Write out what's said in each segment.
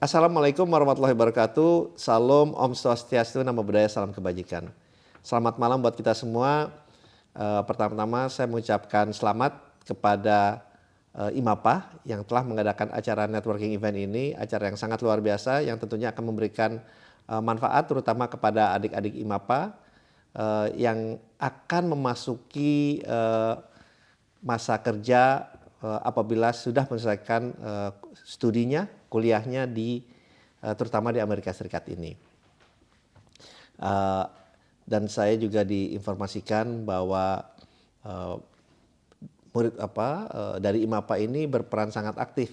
Assalamualaikum warahmatullahi wabarakatuh. Salam, Om Swastiastu, Namo Buddhaya, salam kebajikan. Selamat malam buat kita semua. Pertama-tama saya mengucapkan selamat kepada IMAPA yang telah mengadakan acara networking event ini, acara yang sangat luar biasa yang tentunya akan memberikan manfaat terutama kepada adik-adik IMAPA yang akan memasuki masa kerja apabila sudah menyelesaikan studinya, kuliahnya terutama di Amerika Serikat ini. Dan saya juga diinformasikan bahwa murid dari IMAPA ini berperan sangat aktif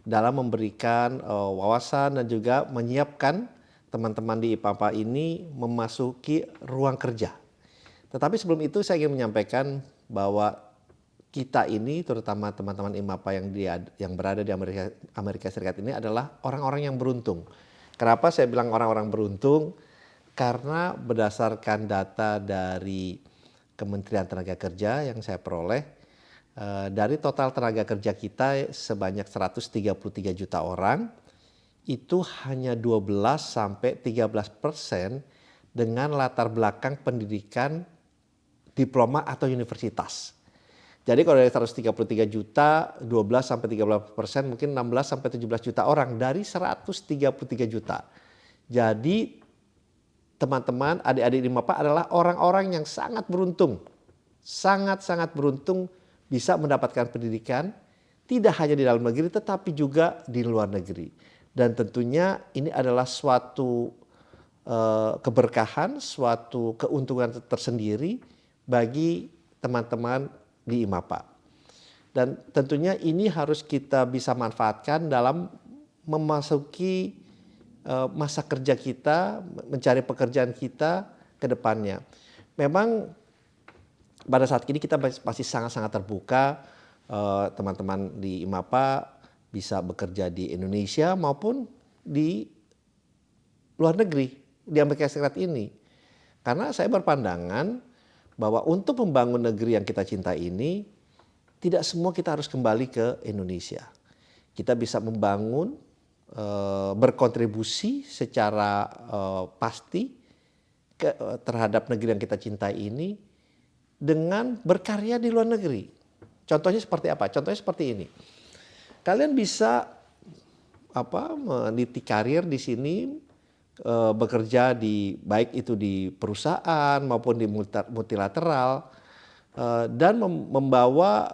dalam memberikan wawasan dan juga menyiapkan teman-teman di IMAPA ini memasuki ruang kerja. Tetapi sebelum itu saya ingin menyampaikan bahwa kita ini, terutama teman-teman IMAPA yang berada di Amerika Serikat ini adalah orang-orang yang beruntung. Kenapa saya bilang orang-orang beruntung? Karena berdasarkan data dari Kementerian Tenaga Kerja yang saya peroleh, dari total tenaga kerja kita sebanyak 133 juta orang, itu hanya 12-13% dengan latar belakang pendidikan diploma atau universitas. Jadi kalau dari 133 juta, 12-13% mungkin 16-17 juta orang dari 133 juta. Jadi teman-teman, adik-adik di IMAPA adalah orang-orang yang sangat beruntung. Sangat-sangat beruntung bisa mendapatkan pendidikan tidak hanya di dalam negeri tetapi juga di luar negeri. Dan tentunya ini adalah suatu keberkahan, suatu keuntungan tersendiri bagi teman-teman di IMAPA. Dan tentunya ini harus kita bisa manfaatkan dalam memasuki masa kerja kita, mencari pekerjaan kita ke depannya. Memang pada saat ini kita masih sangat-sangat terbuka, teman-teman di IMAPA bisa bekerja di Indonesia maupun di luar negeri, di Amerika Serikat ini. Karena saya berpandangan bahwa untuk membangun negeri yang kita cintai ini, tidak semua kita harus kembali ke Indonesia. Kita bisa membangun, berkontribusi secara pasti terhadap negeri yang kita cintai ini dengan berkarya di luar negeri. Contohnya seperti apa? Contohnya seperti ini. Kalian bisa meniti karir di sini, bekerja baik itu di perusahaan maupun di multilateral dan membawa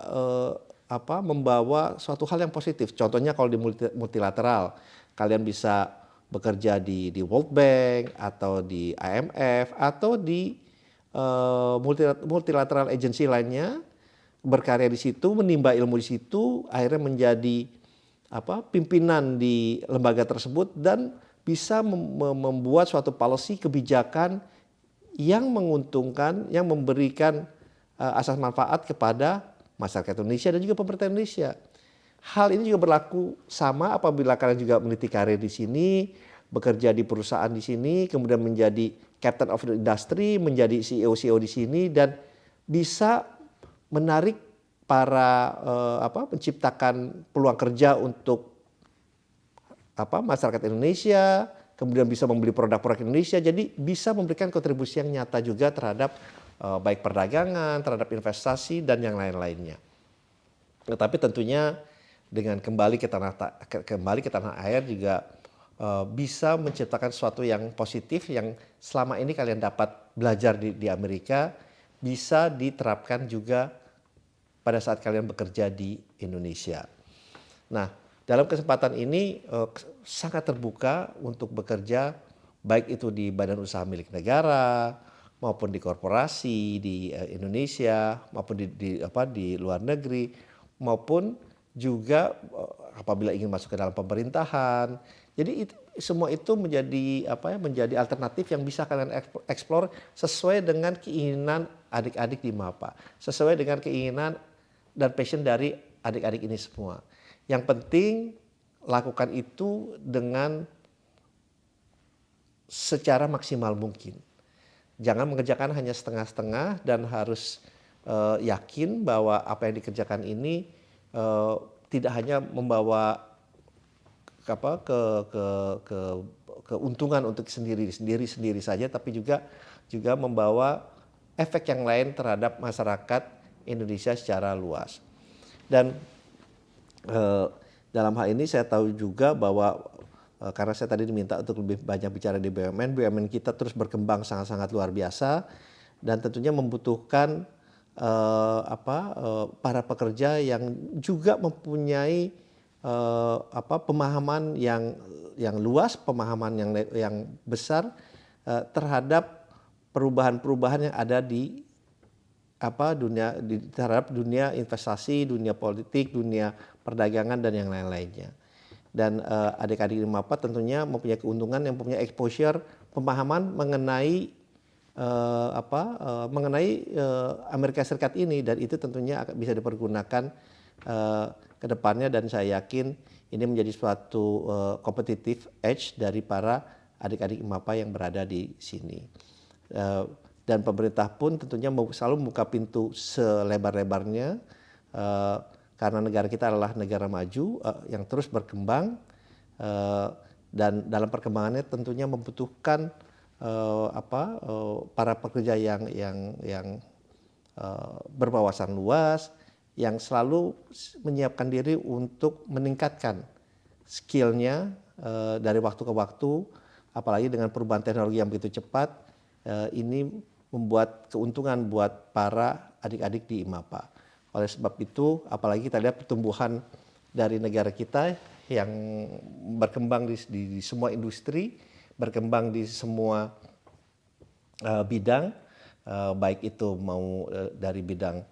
suatu hal yang positif. Contohnya kalau di multilateral, kalian bisa bekerja di World Bank atau di IMF atau di multilateral agency lainnya, berkarya di situ, menimba ilmu di situ, akhirnya menjadi pimpinan di lembaga tersebut dan bisa membuat suatu policy kebijakan yang menguntungkan, yang memberikan asas manfaat kepada masyarakat Indonesia dan juga pemerintah Indonesia. Hal ini juga berlaku sama apabila kalian juga meniti karir di sini, bekerja di perusahaan di sini, kemudian menjadi captain of the industry, menjadi CEO di sini dan bisa menarik para menciptakan peluang kerja untuk masyarakat Indonesia, kemudian bisa membeli produk-produk Indonesia, jadi bisa memberikan kontribusi yang nyata juga terhadap baik perdagangan, terhadap investasi dan yang lain-lainnya. Tetapi tentunya dengan kembali ke tanah air juga bisa menciptakan sesuatu yang positif yang selama ini kalian dapat belajar di Amerika bisa diterapkan juga pada saat kalian bekerja di Indonesia. Nah, dalam kesempatan ini sangat terbuka untuk bekerja baik itu di badan usaha milik negara maupun di korporasi di Indonesia maupun di luar negeri maupun juga apabila ingin masuk ke dalam pemerintahan. Jadi semua itu menjadi alternatif yang bisa kalian eksplor sesuai dengan keinginan adik-adik di IMAPA, sesuai dengan keinginan dan passion dari adik-adik ini semua. Yang penting lakukan itu dengan secara maksimal mungkin. Jangan mengerjakan hanya setengah-setengah dan harus yakin bahwa apa yang dikerjakan ini tidak hanya membawa apa ke keuntungan untuk sendiri saja, tapi juga membawa efek yang lain terhadap masyarakat Indonesia secara luas. Dan dalam hal ini saya tahu juga bahwa karena saya tadi diminta untuk lebih banyak bicara di BUMN kita terus berkembang sangat-sangat luar biasa dan tentunya membutuhkan para pekerja yang juga mempunyai pemahaman yang luas, pemahaman yang besar terhadap perubahan-perubahan yang ada di terhadap dunia investasi, dunia politik, dunia perdagangan dan yang lain-lainnya. Dan adik-adik di MAPA tentunya mempunyai keuntungan yang mempunyai exposure pemahaman mengenai Amerika Serikat ini, dan itu tentunya akan bisa dipergunakan ke depannya, dan saya yakin ini menjadi suatu competitive edge dari para adik-adik MAPA yang berada di sini. Dan pemerintah pun tentunya selalu membuka pintu selebar-lebarnya karena negara kita adalah negara maju yang terus berkembang dan dalam perkembangannya tentunya membutuhkan para pekerja yang berwawasan luas, yang selalu menyiapkan diri untuk meningkatkan skillnya dari waktu ke waktu, apalagi dengan perubahan teknologi yang begitu cepat. Ini membuat keuntungan buat para adik-adik di IMAPA. Oleh sebab itu, apalagi kita lihat pertumbuhan dari negara kita yang berkembang di semua industri, berkembang di semua bidang, baik itu mau dari bidang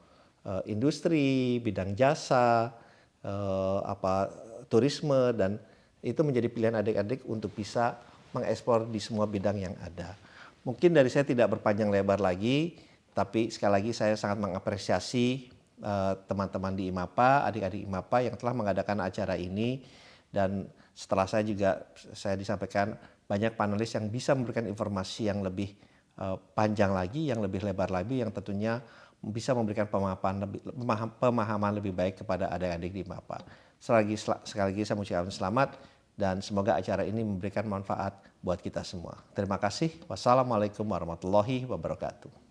industri, bidang jasa, turisme, dan itu menjadi pilihan adik-adik untuk bisa mengekspor di semua bidang yang ada. Mungkin dari saya tidak berpanjang lebar lagi, tapi sekali lagi saya sangat mengapresiasi teman-teman di IMAPA, adik-adik IMAPA yang telah mengadakan acara ini. Dan setelah saya disampaikan banyak panelis yang bisa memberikan informasi yang lebih panjang lagi, yang lebih lebar lagi, yang tentunya bisa memberikan pemahaman lebih baik kepada adik-adik di IMAPA. Sekali lagi saya mengucapkan selamat dan semoga acara ini memberikan manfaat buat kita semua. Terima kasih. Wassalamualaikum warahmatullahi wabarakatuh.